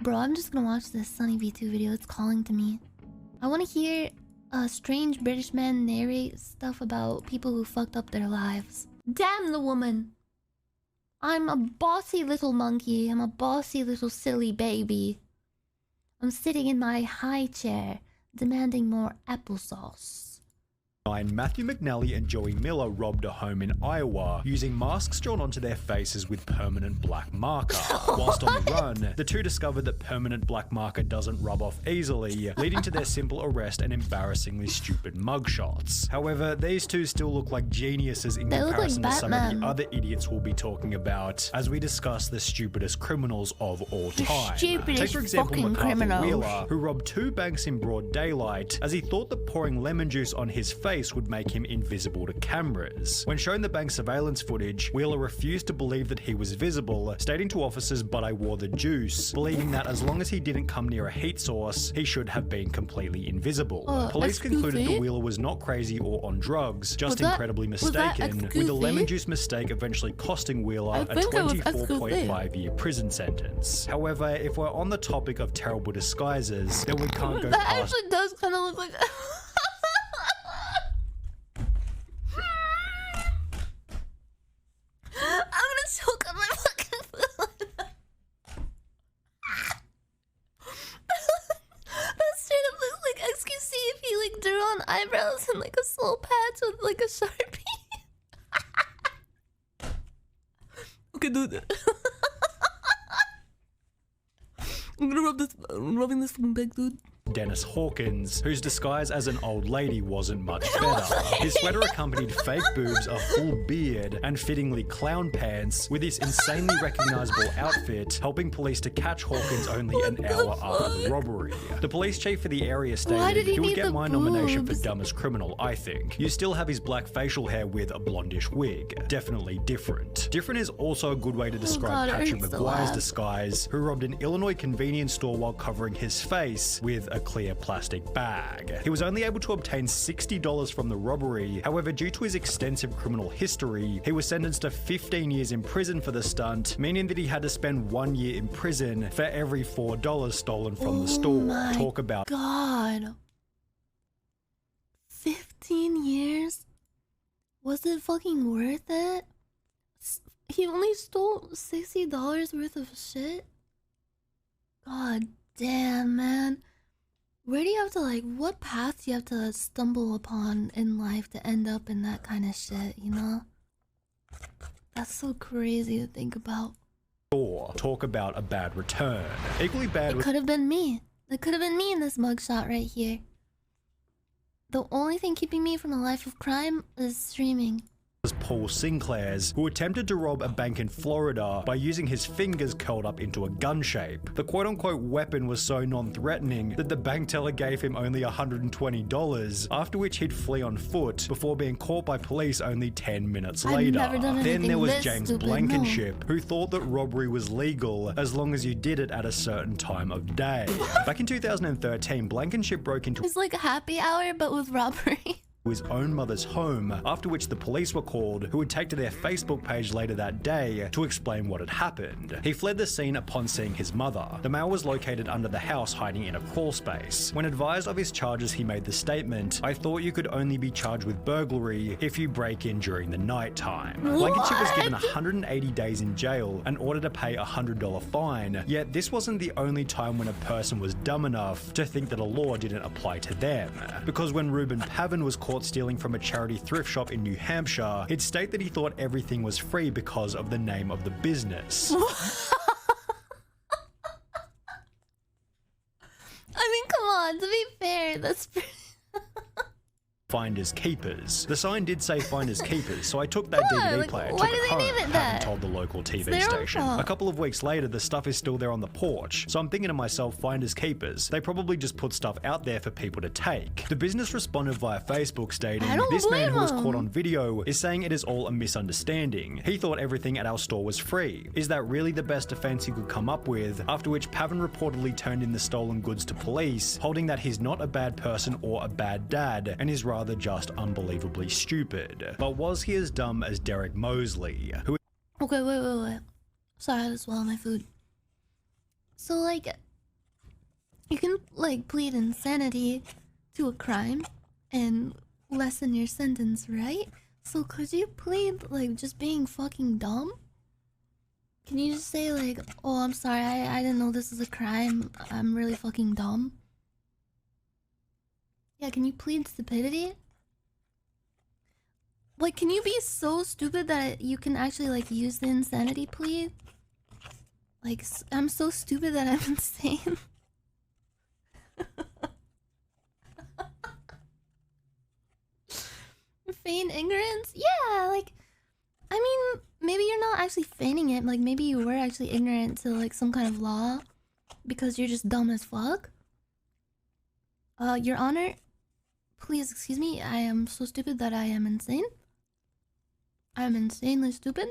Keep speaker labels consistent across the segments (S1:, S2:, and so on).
S1: Bro, I'm just gonna watch this SunnyV2 video. It's calling to me. I wanna hear a strange British man narrate stuff about people who fucked up their lives. Damn the woman! I'm a bossy little monkey. I'm a bossy little silly baby. I'm sitting in my high chair, demanding more applesauce.
S2: Matthew McNally and Joey Miller robbed a home in Iowa using masks drawn onto their faces with permanent black marker. Whilst on the run, the two discovered that permanent black marker doesn't rub off easily, leading to their simple arrest and embarrassingly stupid mugshots. However, these two still look like geniuses in comparison to some of the other idiots we'll be talking about as we discuss the stupidest criminals of all time. Take for example MacArthur Wheeler, who robbed 2 banks in broad daylight as he thought that pouring lemon juice on his face would make him invisible to cameras. When shown the bank surveillance footage, Wheeler refused to believe that he was visible, stating to officers, "But I wore the juice," believing that as long as he didn't come near a heat source, he should have been completely invisible. Police concluded that Wheeler was not crazy or on drugs, just incredibly mistaken, with the lemon juice mistake eventually costing Wheeler a 24.5-year prison sentence. However, if we're on the topic of terrible disguises, then we can't go past—
S1: That actually does kind of look like— choke on my fucking food. That straight up looks like XQC if he like drew on eyebrows and like a slow patch with like a Sharpie. Okay, dude. I'm rubbing this fucking bag, dude.
S2: Dennis Hawkins, whose disguise as an old lady wasn't much better. His sweater accompanied fake boobs, a full beard, and fittingly clown pants, with this insanely recognizable outfit helping police to catch Hawkins only an hour after the robbery. The police chief for the area stated, "He would get my nomination for dumbest criminal, I think. You still have his black facial hair with a blondish wig. Definitely different." Different is also a good way to describe Patrick McGuire's disguise, who robbed an Illinois convenience store while covering his face with a clear plastic bag. He was only able to obtain $60 from the robbery. However, due to his extensive criminal history, he was sentenced to 15 years in prison for the stunt, meaning that he had to spend 1 year in prison for every $4 stolen from the store. Talk about—
S1: God. 15 years? Was it fucking worth it? He only stole $60 worth of shit? God damn, man. Where do you have to, like, what path do you have to stumble upon in life to end up in that kind of shit, you know? That's so crazy to think about.
S2: Talk about a bad return. Equally bad—
S1: It could have been me. It could have been me in this mugshot right here. The only thing keeping me from a life of crime is streaming.
S2: Paul Sinclair's, who attempted to rob a bank in Florida by using his fingers curled up into a gun shape. The quote-unquote weapon was so non-threatening that the bank teller gave him only $120, after which he'd flee on foot before being caught by police only 10 minutes later. Then there was James Blankenship, who thought that robbery was legal as long as you did it at a certain time of day. Back in 2013, Blankenship broke into—
S1: It's like a happy hour, but with robbery.
S2: His own mother's home, after which the police were called, who would take to their Facebook page later that day to explain what had happened. He fled the scene upon seeing his mother. The male was located under the house hiding in a crawl space. When advised of his charges, he made the statement, "I thought you could only be charged with burglary if you break in during the night time." Blankenship was given 180 days in jail and ordered to pay a $100 fine, yet this wasn't the only time when a person was dumb enough to think that a law didn't apply to them. Because when Reuben Pavin was caught stealing from a charity thrift shop in New Hampshire, he'd state that he thought everything was free because of the name of the business.
S1: I mean, come on, to be fair, that's pretty...
S2: Finders keepers. The sign did say finders keepers, so I took that DVD player and took it home. Haven't told the local TV station. A couple of weeks later, the stuff is still there on the porch, so I'm thinking to myself, finders keepers. They probably just put stuff out there for people to take. The business responded via Facebook stating, "This man who was caught on video is saying it is all a misunderstanding. He thought everything at our store was free. Is that really the best defense he could come up with?" After which Pavin reportedly turned in the stolen goods to police, holding that he's not a bad person or a bad dad, and is rather just unbelievably stupid. But was he as dumb as Derek Mosley, who—
S1: Okay, wait. Sorry, I had to swallow my food. So, like, You can like plead insanity to a crime and lessen your sentence, right? So could you plead like just being fucking dumb? Can you just say like, oh, I'm sorry, I didn't know this is a crime. I'm really fucking dumb. Yeah, can you plead stupidity? Like, can you be so stupid that you can actually like use the insanity plea? Like, I'm so stupid that I'm insane. Feign ignorance? Yeah, like, I mean, maybe you're not actually feigning it. Like, maybe you were actually ignorant to like some kind of law because you're just dumb as fuck. Your Honor, please excuse me. I am so stupid that I am insane. I am insanely stupid.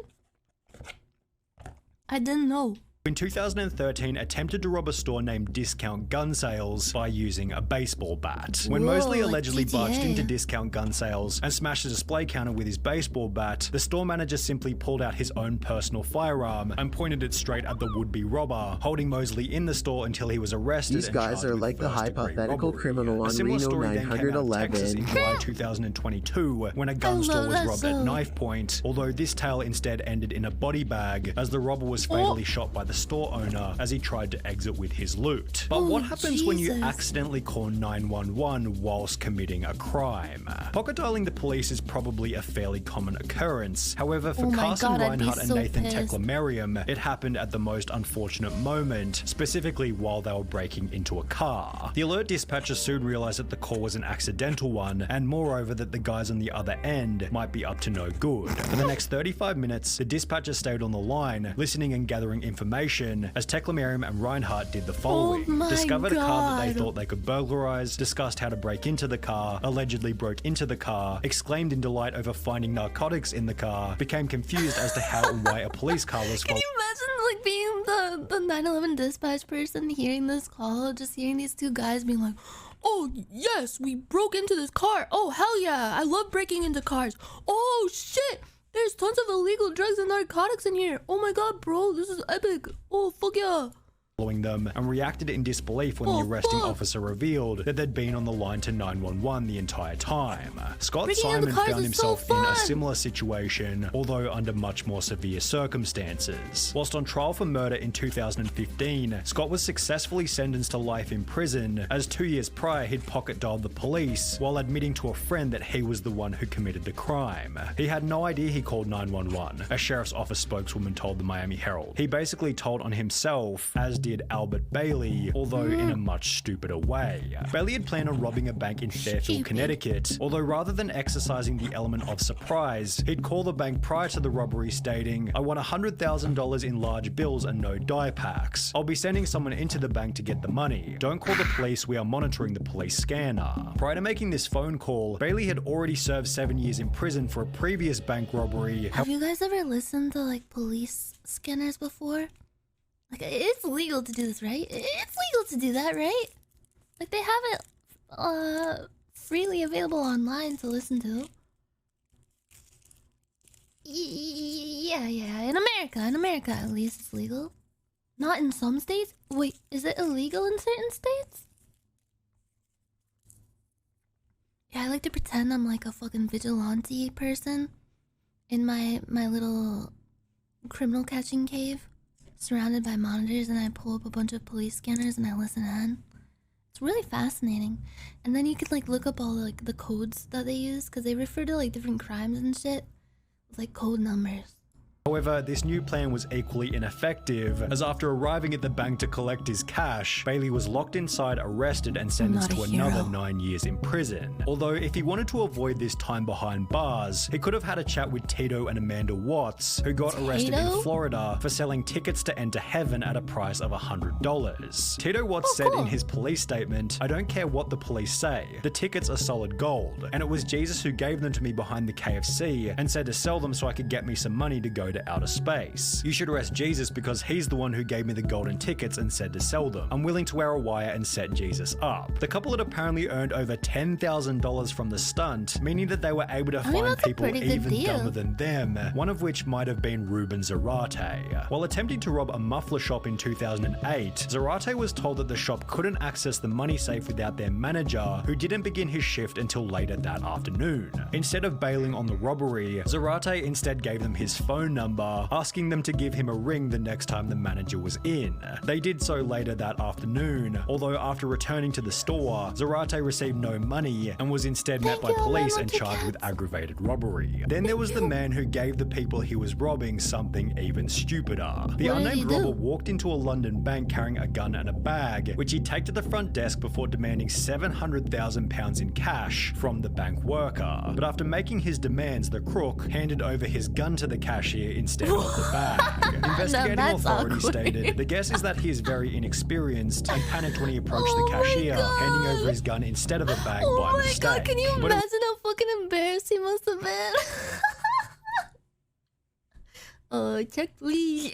S1: I didn't know.
S2: In 2013, attempted to rob a store named Discount Gun Sales by using a baseball bat. When Mosley allegedly barged into Discount Gun Sales and smashed the display counter with his baseball bat, the store manager simply pulled out his own personal firearm and pointed it straight at the would-be robber, holding Mosley in the store until he was arrested.
S3: These guys are like the hypothetical criminal on Reno 911.
S2: In July 2022, when a gun store was robbed at knife point, although this tale instead ended in a body bag as the robber was fatally shot by the store owner as he tried to exit with his loot. But what happens when you accidentally call 911 whilst committing a crime? Pocket dialing the police is probably a fairly common occurrence. However, for Carson Reinhardt and Nathan Teklemariam, it happened at the most unfortunate moment, specifically while they were breaking into a car. The alert dispatcher soon realized that the call was an accidental one, and moreover that the guys on the other end might be up to no good. For the next 35 minutes, the dispatcher stayed on the line, listening and gathering information as Teklemariam and Reinhardt did the following. Discovered a car that they thought they could burglarize, discussed how to break into the car, allegedly broke into the car, exclaimed in delight over finding narcotics in the car, became confused as to how and why a police car was
S1: Can you imagine like being the 911 dispatch person hearing this call, just hearing these two guys being like, oh yes, we broke into this car. Oh hell yeah, I love breaking into cars. Oh shit, there's tons of illegal drugs and narcotics in here. Oh my god, bro, this is epic. Oh, fuck yeah.
S2: Following them and reacted in disbelief when the arresting officer revealed that they'd been on the line to 911 the entire time. Scott Simon found himself in a similar situation, although under much more severe circumstances. Whilst on trial for murder in 2015, Scott was successfully sentenced to life in prison, as 2 years prior he'd pocket dialed the police while admitting to a friend that he was the one who committed the crime. He had no idea he called 911, a sheriff's office spokeswoman told the Miami Herald. He basically told on himself, as did Albert Bailey, although in a much stupider way. Bailey had planned on robbing a bank in Fairfield, Connecticut, although rather than exercising the element of surprise, he'd call the bank prior to the robbery stating, I want $100,000 in large bills and no die packs. I'll be sending someone into the bank to get the money. Don't call the police, we are monitoring the police scanner. Prior to making this phone call, Bailey had already served 7 years in prison for a previous bank robbery.
S1: Have you guys ever listened to like police scanners before? Like, it's legal to do this, right? It's legal to do that, right? Like, they have it freely available online to listen to. Yeah. In America at least it's legal. Not in some states. Wait, is it illegal in certain states? Yeah, I like to pretend I'm like a fucking vigilante person in my little criminal catching cave, surrounded by monitors, and I pull up a bunch of police scanners and I listen in. It's really fascinating. And then you could like look up all like the codes that they use, because they refer to like different crimes and shit with like code numbers.
S2: However, this new plan was equally ineffective, as after arriving at the bank to collect his cash, Bailey was locked inside, arrested, and sentenced to another 9 years in prison. Although, if he wanted to avoid this time behind bars, he could have had a chat with Tito and Amanda Watts, who got arrested in Florida for selling tickets to enter heaven at a price of $100. Tito Watts said in his police statement, I don't care what the police say, the tickets are solid gold, and it was Jesus who gave them to me behind the KFC and said to sell them so I could get me some money to go to into outer space. You should arrest Jesus because he's the one who gave me the golden tickets and said to sell them. I'm willing to wear a wire and set Jesus up. The couple had apparently earned over $10,000 from the stunt, meaning that they were able to find people even dumber than them, one of which might have been Ruben Zarate. While attempting to rob a muffler shop in 2008, Zarate was told that the shop couldn't access the money safe without their manager, who didn't begin his shift until later that afternoon. Instead of bailing on the robbery, Zarate instead gave them his phone number, asking them to give him a ring the next time the manager was in. They did so later that afternoon, although after returning to the store, Zarate received no money and was instead met by police and charged with aggravated robbery. Then there was the man who gave the people he was robbing something even stupider. The unnamed robber walked into a London bank carrying a gun and a bag, which he'd take to the front desk before demanding £700,000 in cash from the bank worker. But after making his demands, the crook handed over his gun to the cashier instead of the bag. Investigating authorities stated, the guess is that he is very inexperienced and panicked when he approached the cashier, handing over his gun instead of a bag by mistake.
S1: God, can you imagine how fucking embarrassed he must have been? Check please.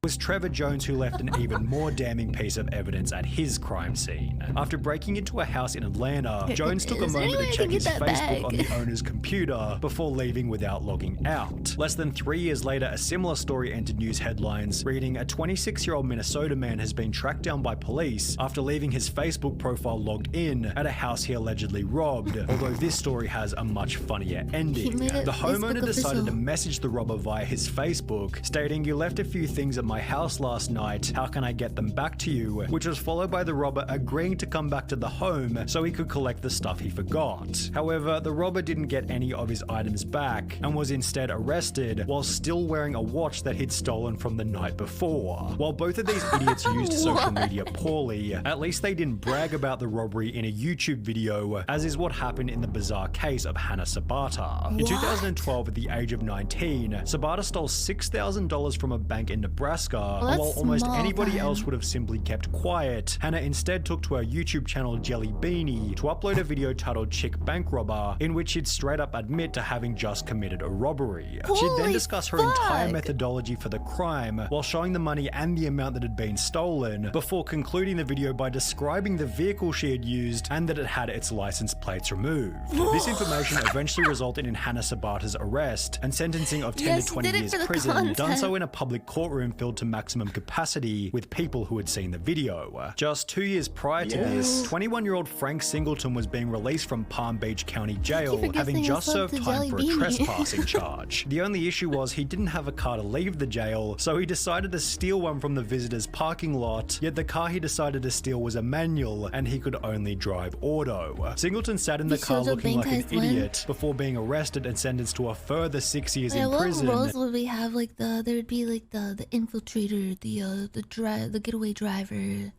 S2: It was Trevor Jones who left an even more damning piece of evidence at his crime scene. After breaking into a house in Atlanta, Jones took a moment to check his Facebook on the owner's computer before leaving without logging out. Less than 3 years later, a similar story entered news headlines, reading, a 26-year-old Minnesota man has been tracked down by police after leaving his Facebook profile logged in at a house he allegedly robbed, although this story has a much funnier ending. The homeowner decided to message the robber via his Facebook, stating, you left a few things at my house last night, how can I get them back to you? Which was followed by the robber agreeing to come back to the home so he could collect the stuff he forgot. However, the robber didn't get any of his items back and was instead arrested while still wearing a watch that he'd stolen from the night before. While both of these idiots used social media poorly, at least they didn't brag about the robbery in a YouTube video, as is what happened in the bizarre case of Hannah Sabata. In 2012, at the age of 19, Sabata stole $6,000 from a bank in Nebraska, and while almost anybody else would have simply kept quiet, Hannah instead took to her YouTube channel Jelly Beanie to upload a video titled Chick Bank Robber, in which she'd straight up admit to having just committed a robbery. She'd then discuss her entire methodology for the crime, while showing the money and the amount that had been stolen, before concluding the video by describing the vehicle she had used and that it had its license plates removed. This information eventually resulted in Hannah Sabata's arrest and sentencing of 10 to 20 years prison, done so in a public courtroom filled to maximum capacity with people who had seen the video. Just 2 years prior to this, 21-year-old Frank Singleton was being released from Palm Beach County Jail, having just served time for a trespassing charge. The only issue was he didn't have a car to leave the jail, so he decided to steal one from the visitors' parking lot, yet the car he decided to steal was a manual and he could only drive auto. Singleton sat in the car looking like an idiot before being arrested and sentenced to a further 6 years in prison.
S1: What roles would we have? Like there'd be like the infiltrator, the getaway driver.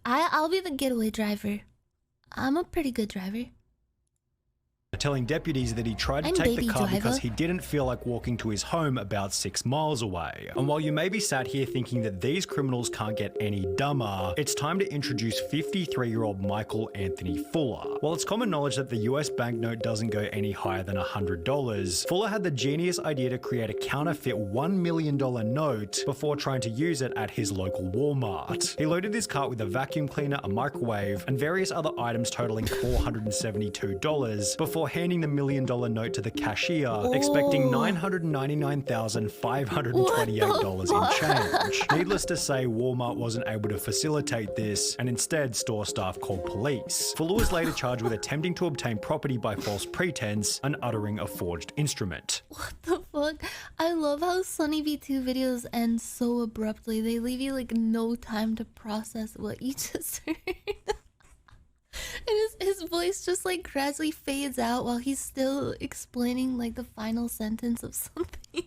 S1: I'll be the getaway driver. I'm a pretty good driver.
S2: Telling deputies that he tried to take the car because he didn't feel like walking to his home about 6 miles away. And while you may be sat here thinking that these criminals can't get any dumber, it's time to introduce 53-year-old Michael Anthony Fuller. While it's common knowledge that the US banknote doesn't go any higher than $100, Fuller had the genius idea to create a counterfeit $1 million note before trying to use it at his local Walmart. He loaded his cart with a vacuum cleaner, a microwave, and various other items totaling $472 before handing the $1 million note to the cashier, expecting $999,528 in change. Needless to say, Walmart wasn't able to facilitate this, and instead store staff called police. Fuller was later charged with attempting to obtain property by false pretense and uttering a forged instrument.
S1: What the fuck? I love how SunnyV2 videos end so abruptly. They leave you like no time to process what you just heard. And his voice just like gradually fades out while he's still explaining like the final sentence of something.